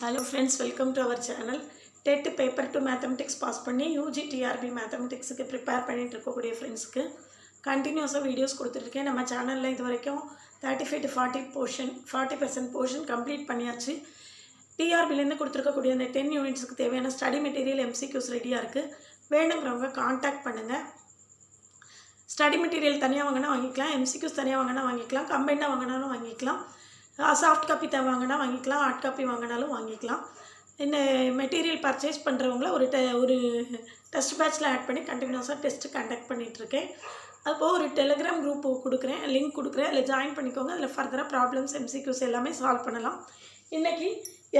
Hello friends, welcome to our channel. TET paper to mathematics pass பண்ணி UG TRB mathematics க்கு prepare பண்ணிட்டு இருக்கக்கூடிய ஃப்ரெண்ட்ஸ்க்கு கண்டினியூஸா வீடியோஸ் கொடுத்துருக்கேன். நம்ம சேனல்ல இது வரைக்கும் 35 to 40% portion complete பண்ணியாச்சு. TRB ல இருந்து கொடுத்திருக்கக்கூடிய அந்த 10 யூனிட்ஸ்க்கு தேவையான ஸ்டடி மெட்டீரியல் MCQs ரெடியா இருக்கு. வேணும்ங்கறவங்க कांटेक्ट பண்ணுங்க. ஸ்டடி மெட்டீரியல் தனியா வாங்குனா வாங்கிக்கலாம், MCQs தனியா வாங்குனா வாங்கிக்கலாம், கம்பைண்டா வாங்குனாலும் வாங்கிக்கலாம். சாஃப்ட் காப்பி வாங்கினா வாங்கிக்கலாம், ஹார்ட் காப்பி வாங்கினாலும் வாங்கிக்கலாம். இந்த மெட்டீரியல் பர்ச்சேஸ் பண்ணுறவங்கள ஒரு டெஸ்ட் பேட்சில் ஆட் பண்ணி கண்டினியூஸாக டெஸ்ட்டு கண்டக்ட் பண்ணிகிட்ருக்கேன். அப்போது ஒரு டெலிகிராம் குரூப் கொடுக்குறேன், லிங்க் கொடுக்குறேன், அதில் ஜாயின் பண்ணிக்கோங்க. அதில் ஃபர்தராக ப்ராப்ளம்ஸ் MCQs எல்லாமே சால்வ் பண்ணலாம். இன்றைக்கி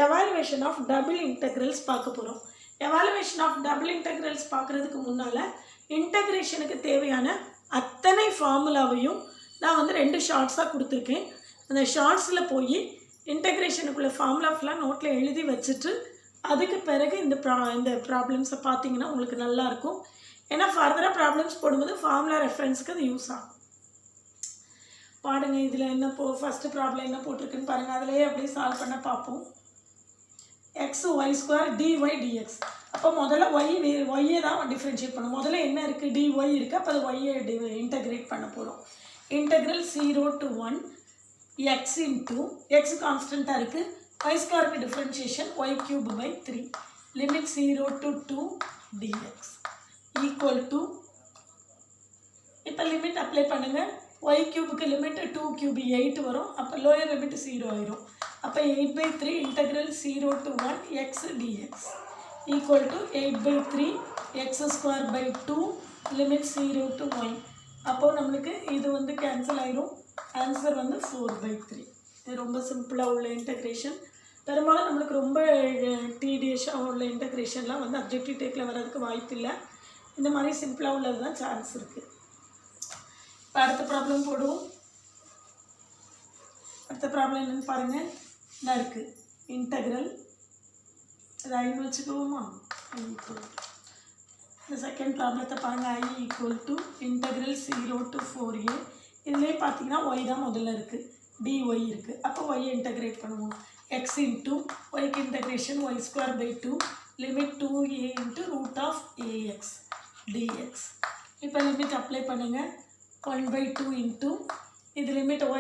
எவாலுவேஷன் ஆஃப் டபுள் இன்டெக்ரல்ஸ் பார்க்க போகிறோம். எவாலுவேஷன் ஆஃப் டபுள் இன்டெக்ரல்ஸ் பார்க்குறதுக்கு முன்னால் இன்டெக்ரேஷனுக்கு தேவையான அத்தனை ஃபார்முலாவையும் நான் வந்து 2 ஷார்ட்ஸாக கொடுத்துருக்கேன். அந்த ஷார்ட்ஸில் போய் இன்டெக்ரேஷனுக்குள்ள ஃபார்முலா ஃபுல்லாக நோட்டில் எழுதி வச்சுட்டு அதுக்கு பிறகு இந்த ப்ராப்ளம்ஸை பார்த்தீங்கன்னா உங்களுக்கு நல்லாயிருக்கும். ஏன்னா ஃபர்தராக ப்ராப்ளம்ஸ் போடும்போது ஃபார்முலா ரெஃபரன்ஸுக்கு அது யூஸ் ஆகும். பாடுங்க, இதில் என்ன ஃபஸ்ட்டு ப்ராப்ளம் என்ன போட்டிருக்குன்னு பாருங்கள். அதிலேயே அப்படியே சால்வ் பண்ண பார்ப்போம். xy² dy dx. அப்போ முதல்ல ஒய்யை தான் டிஃப்ரென்ஷியேட் பண்ணணும். முதல்ல என்ன இருக்குது, dy இருக்குது. அப்போ அது ஒய்யை இன்டெகிரேட் பண்ண போகிறோம். Integral 0 to 1 x into x கான்ஸ்டண்ட்டாக இருக்குது, y² differentiation y³/3 limit 0 to 2 dx equal to, இப்போ லிமிட் அப்ளை பண்ணுங்கள். y³ லிமிட் 2³ 8 வரும். அப்போ லோயர் லிமிட் 0 ஆயிரும். அப்போ 8/3 integral 0 to 1 x dx equal to 8/3 x²/2 limit 0 to 1. அப்போது நம்மளுக்கு இது வந்து கேன்சல் ஆயிரும். ஆன்சர் வந்து 4/3. இது ரொம்ப சிம்பிளாக உள்ள இன்டெக்ரேஷன். பெரும்பாலும் நம்மளுக்கு ரொம்ப டிடிஎஸ்ஸாக உள்ள இன்டெக்ரேஷன்லாம் வந்து அப்ஜெக்டிவ் டைப்பில் வர்றதுக்கு வாய்ப்பு இல்லை. இந்த மாதிரி சிம்பிளாக உள்ளது தான் சான்ஸ் இருக்குது. இப்போ அடுத்த ப்ராப்ளம் போடுவோம். அடுத்த ப்ராப்ளம் என்னென்னு பாருங்கள். என்ன இருக்குது, இன்டெக்ரல் ஐன்னு வச்சுக்குவோமா. இந்த செகண்ட் ப்ராப்ளத்தை பாருங்கள். I equal to integral 0 to 4a. இதுலேயே பார்த்தீங்கன்னா ஒய் தான் முதல்ல இருக்குது, dy இருக்குது. அப்போ ஒய்யை இன்டெகிரேட் பண்ணுவோம். x இன்ட்டு ஒய்க்கு integration y²/2 limit 2a into √(ax) dx. இப்போ லிமிட் அப்ளை பண்ணுங்கள். 1/2 இன்ட்டு இது லிமிட் y²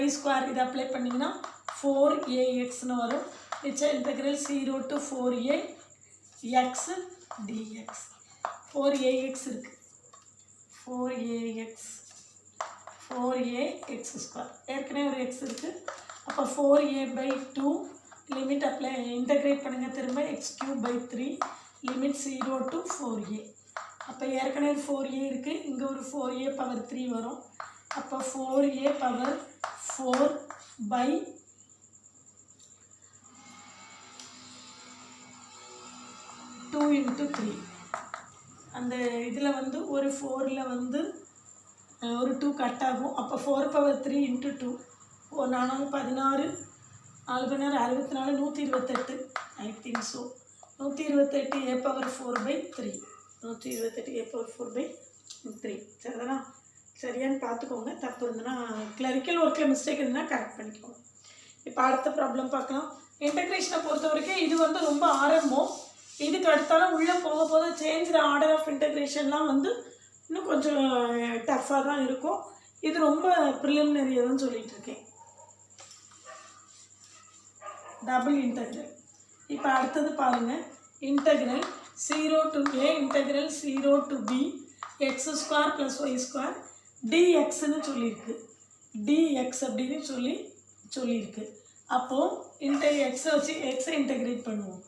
இது அப்ளை பண்ணிங்கன்னா 4axன்னு வரும். மிச்சம் integral 0 to 4a x dx. 4ax இருக்குது, 4ax². ஏற்கனவே ஒரு x இருக்குது. அப்போ 4a/2 லிமிட் அப்ளை இன்டெகிரேட் பண்ணுங்கள். திரும்ப x³/3 லிமிட் 0 to 4a. அப்போ ஏற்கனவே 4a இருக்குது, இங்கே ஒரு 4a⁻3 வரும். அப்போ 4a⁻4/2 into 3. அந்த இதில் வந்து ஒரு 4ல் வந்து ஒரு 2 கட் ஆகும். அப்போ 4/3 into 2 4 16 4 64 128 I think so 128 a⁻4/3 128 a⁻4/3. சரிதானா? சரியான்னு பார்த்துக்கோங்க. தப்பு இருந்ததுன்னா கிளரிக்கல் ஒர்க்கில் மிஸ்டேக் இருந்ததுன்னா கரெக்ட் பண்ணிக்கோங்க. இப்போ அடுத்த ப்ராப்ளம் பார்க்கலாம். இன்டெக்ரேஷனை பொறுத்த வரைக்கும் இது வந்து ரொம்ப ஆரம்பம். இதுக்கு அடுத்தாலும் உள்ளே போக போக சேஞ்ச் ஆர்டர் ஆஃப் இன்டெக்ரேஷன்லாம் வந்து இன்னும் கொஞ்சம் டஃப்பாக தான் இருக்கும். இது ரொம்ப ப்ரிலிமினரியாக தான் சொல்லிகிட்டு இருக்கேன். Double integral. இப்போ அடுத்தது பாருங்கள். Integral 0 to a integral 0 to b x² + y² dxன்னு சொல்லியிருக்கு. dx அப்படின்னு சொல்லியிருக்கு. அப்போது எக்ஸை வச்சு எக்ஸை இன்டெகிரேட் பண்ணுவோம்.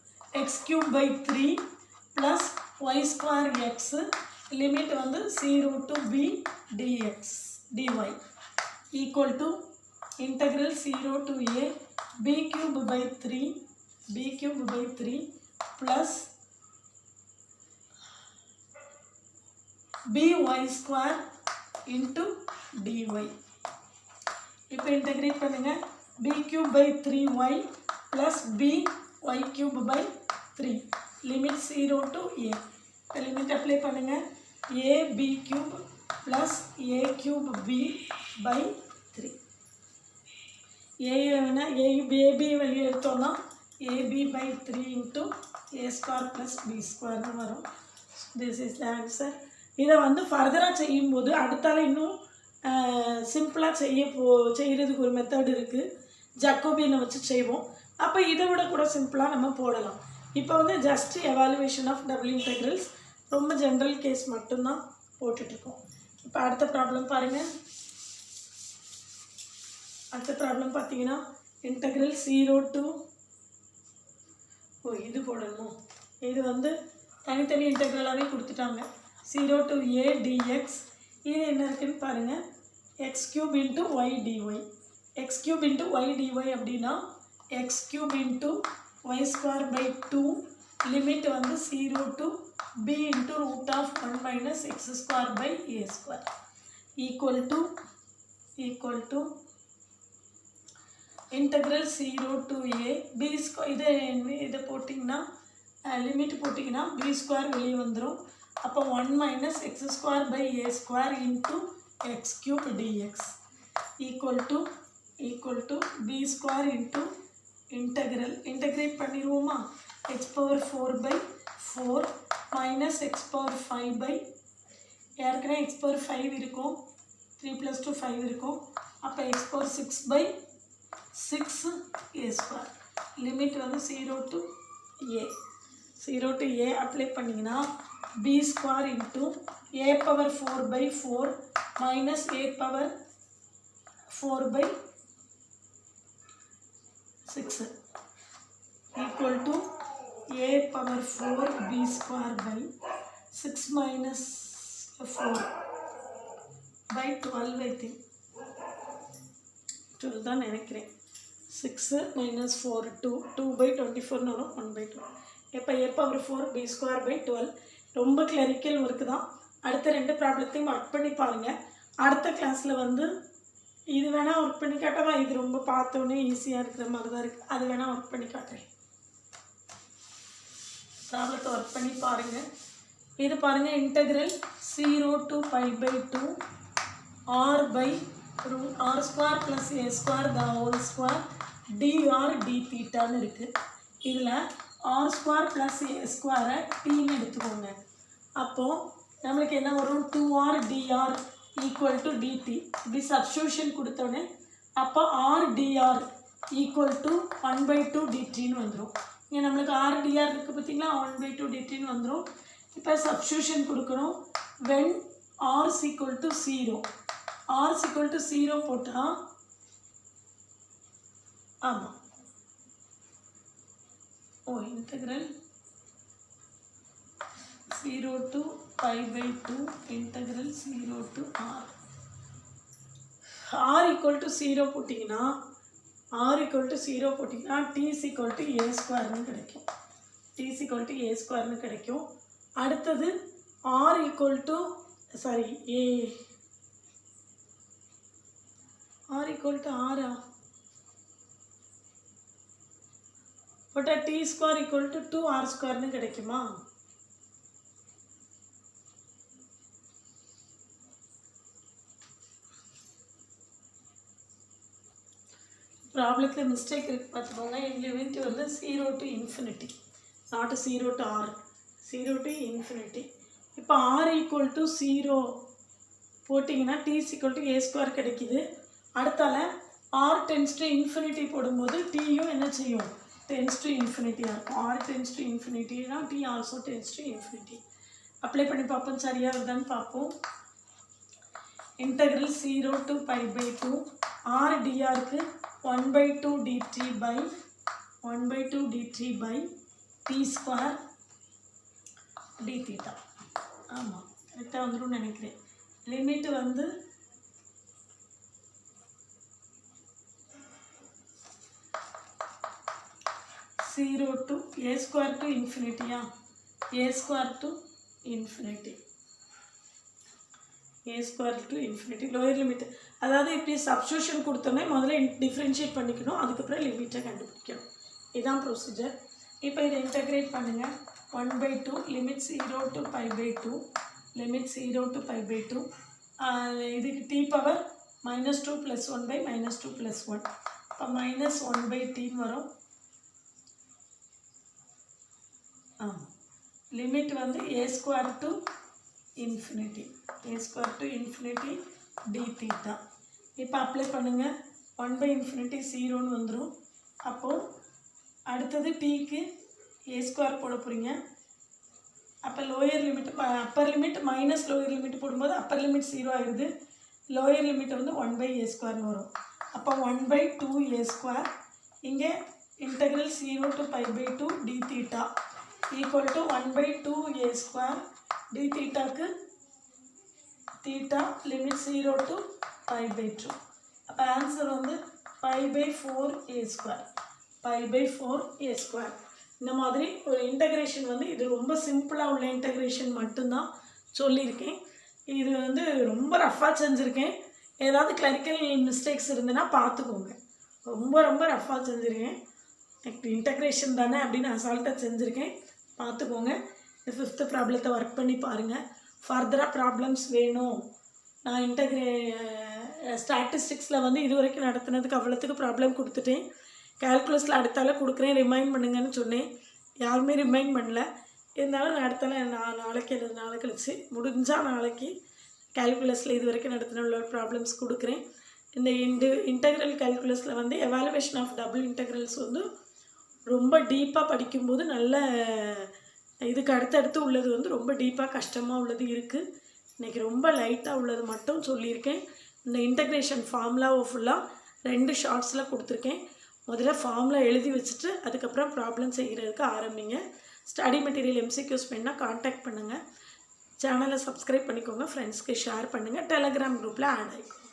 x³/3 + y²x லிமிட் வந்து 0 to b dx dy equal to integral 0 to a b³/3 plus by² into dy. இப்போ இன்டெகிரேட் பண்ணுங்கள். b³/3y plus by³/3 limit 0 to a. Limit apply பண்ணுங்கள். ab³ plus a³b/3. ஏ வேணால் ab வெளியே எடுத்தோன்னா AB by 3 into A square plus B square வரும். This is the answer. இதை வந்து ஃபர்தராக செய்யும்போது அடுத்தால இன்னும் சிம்பிளாக செய்கிறதுக்கு ஒரு மெத்தட் இருக்குது. ஜக்கோபியனை வச்சு செய்வோம். அப்போ இதை விட கூட சிம்பிளாக நம்ம போடலாம். இப்போ வந்து just evaluation of double integrals ரொம்ப ஜென்ரல் கேஸ் மட்டும்தான் போட்டுட்ருக்கோம். இப்போ அடுத்த ப்ராப்ளம் பாருங்கள். அடுத்த ப்ராப்ளம் பார்த்தீங்கன்னா இன்டெக்ரல் 0 to இது போடணும். இது வந்து தனித்தனி இன்டெக்ரலாகவே கொடுத்துட்டாங்க. 0 to a dx. இது என்ன இருக்குன்னு பாருங்கள். x cube into y dy. x cube into y dy அப்படின்னா x cube into y square by 2 limit வந்து 0 to b into root of 1 minus x square by a square equal to integral 0 to a b square. இதை போட்டிங்கன்னா limit போட்டிங்கன்னா b square வெளியே வந்துடும். அப்போ 1 minus x square by a square into x cube dx equal to b square into integrate பண்ணிடுவோமா. x power 4 by 4 minus x power 5 by ஏற்கனவே x power 5 இருக்கும். 3 plus 2 5 இருக்கும். அப்போ x power 6 by 6 a square. Limit வந்து 0 to a apply பண்ணிங்கன்னா b square into a power 4 by 4 minus a power 4 by 6 equal to a power 4 b square by 6 minus 4 by 12. I think 12 தான் நினைக்கிறேன். 6 minus 4 2 by 24 வரும். 1 by 12. இப்போ a power 4 b square by 12. ரொம்ப clerical work தான். அடுத்த ரெண்டு ப்ராப்ளத்தையும் work பண்ணி பாருங்கள். அடுத்த கிளாஸில் வந்து இது வேணால் ஒர்க் பண்ணி காட்டவா. இது ரொம்ப பார்த்தோன்னே ஈஸியாக இருக்கிற மாதிரி தான் இருக்குது. அது வேணால் ஒர்க் பண்ணி காட்டுறேன். ப்ராப்ளத்தை ஒர்க் பண்ணி பாருங்கள். இது பாருங்கள். Integral 0 to pi by 2 r by r square plus a square the whole square dr d thetaன்னு இருக்குது. இதில் r square plus a square tன்னு எடுத்துக்கோங்க. அப்போது நம்மளுக்கு என்ன வரும். 2r dr equal to dt. இப்படி சப்ஸ்டியூஷன் கொடுத்தோன்னே அப்போ r dr equal to 1 by 2 dtன்னு வந்துடும். இங்கே நம்மளுக்கு r dr இருக்குது பார்த்தீங்களா. 1 by 2 dtன்னு வந்துடும். இப்போ சப்ஸ்டியூஷன் கொடுக்கணும். when r is equal to 0 r is equal to 0 போட்டால் ஆமாம் integral 0 to pi by 2 integral 0 to r equal to 0 போட்டிங்கன்னா t is equal to a squareன்னு கிடைக்கும். t is equal to a squareன்னு கிடைக்கும். அடுத்தது r equal to r equal to r போட்டால் t square equal to 2r squareன்னு கிடைக்குமா. ப்ராப்ளத்தில் mistake இருக்குது பார்த்துக்கோங்க. எங்கள் லிமிட் வந்து 0 to infinity not 0 to r 0 to infinity. இப்போ r equal to 0 போட்டிங்கன்னா t is equal to a square கிடைக்கிது. அடுத்தால r tends to infinity போடும்போது tயும் என்ன செய்யும். tends to infinity இருக்கும். r tends to infinity னா t also tends to infinity. Apply பண்ணி பார்ப்போம் சரியாக வருதான்னு பார்ப்போம். integral 0 to pi by 2 r drக்கு 1 by 2 dt by t square d theta. ஆமாம் கரெக்டாக வந்துடும் நினைக்கிறேன். லிமிட் வந்து a square to infinity a square to infinity lower limit. அதாவது இப்படி சப்ஸ்டியூஷன் கொடுத்தோன்னே முதல்ல டிஃப்ரென்ஷியேட் பண்ணிக்கணும். அதுக்கப்புறம் லிமிட்டை கண்டுபிடிக்கணும். இதுதான் ப்ரொசீஜர். இப்போ இதை இன்டெகிரேட் பண்ணுங்கள். 1 by 2 limit 0 to pi by 2 இதுக்கு t பவர் -2 + 1 by -2 + 1 இப்போ -1 by t வரும். ஆமாம், லிமிட் வந்து a square to infinity d theta. இப்போ அப்ளை பண்ணுங்கள். 1/∞ 0ன்னு வந்துடும். அப்போது அடுத்தது டீக்கு a ஸ்கொயர் போட போகிறீங்க. அப்போ lower limit upper limit minus lower limit போடும்போது அப்பர் லிமிட் 0 ஆகிடுது. லோயர் லிமிட் வந்து 1/a² வரும். அப்போ 1/2a². இங்கே integral 0 to π/2 d theta equal to 1/2a² d thetaக்கு தீட்டா லிமிட் 0 to π/2. அப்போ ஆன்சர் வந்து π/4a². இந்த மாதிரி ஒரு இன்டகிரேஷன் வந்து இது ரொம்ப சிம்பிளாக உள்ள இன்டகிரேஷன் மட்டும்தான் சொல்லியிருக்கேன். இது வந்து ரொம்ப ரஃப்பாக செஞ்சுருக்கேன். ஏதாவது கிளரிக்கல் மிஸ்டேக்ஸ் இருந்ததுன்னா பார்த்துக்கோங்க. ரொம்ப ரஃப்பாக செஞ்சுருக்கேன். இன்டகிரேஷன் தானே அப்படின்னு அசால்ட்டாக செஞ்சுருக்கேன், பார்த்துக்கோங்க. இந்த 5th ப்ராப்ளத்தை ஒர்க் பண்ணி பாருங்கள். ஃபர்தராக ப்ராப்ளம்ஸ் வேணும். நான் ஸ்டாட்டிஸ்டிக்ஸில் வந்து இது வரைக்கும் நடத்துனதுக்கு அவ்வளோத்துக்கு ப்ராப்ளம் கொடுத்துட்டேன். கால்குலஸில் அடுத்தால கொடுக்குறேன், ரிமைண்ட் பண்ணுங்கன்னு சொன்னேன். யாருமே ரிமைண்ட் பண்ணல. இருந்தாலும் நான் அடுத்தால நாளைக்கு கழிச்சு முடிஞ்சால் நாளைக்கு கால்குலஸில் இது வரைக்கும் நடத்தின உள்ள ப்ராப்ளம்ஸ் கொடுக்குறேன். இந்த இன்டெக்ரல் கால்குலஸில் வந்து எவாலுவேஷன் ஆஃப் டபுள் இன்டெக்ரல்ஸ் வந்து ரொம்ப டீப்பாக படிக்கும்போது நல்ல இதுக்கு அடுத்தடுத்து உள்ளது வந்து ரொம்ப டீப்பாக கஷ்டமாக உள்ளது இருக்குது. இன்றைக்கி ரொம்ப லைட்டாக உள்ளது மட்டும் சொல்லியிருக்கேன். இந்த இன்டெக்ரேஷன் ஃபார்முலாவை ஃபுல்லாக 2 ஷார்ட்ஸில் கொடுத்துருக்கேன். முதல்ல ஃபார்முலா எழுதி வச்சுட்டு அதுக்கப்புறம் ப்ராப்ளம் செய்கிறதுக்கு ஆரம்பிங்க. ஸ்டடி மெட்டீரியல் MCQs வேணால் காண்டாக்ட் பண்ணுங்கள். சேனலை சப்ஸ்கிரைப் பண்ணிக்கோங்க, ஃப்ரெண்ட்ஸ்க்கு ஷேர் பண்ணுங்கள், டெலகிராம் குரூப்பில் ஆட் ஆகிக்கோங்க.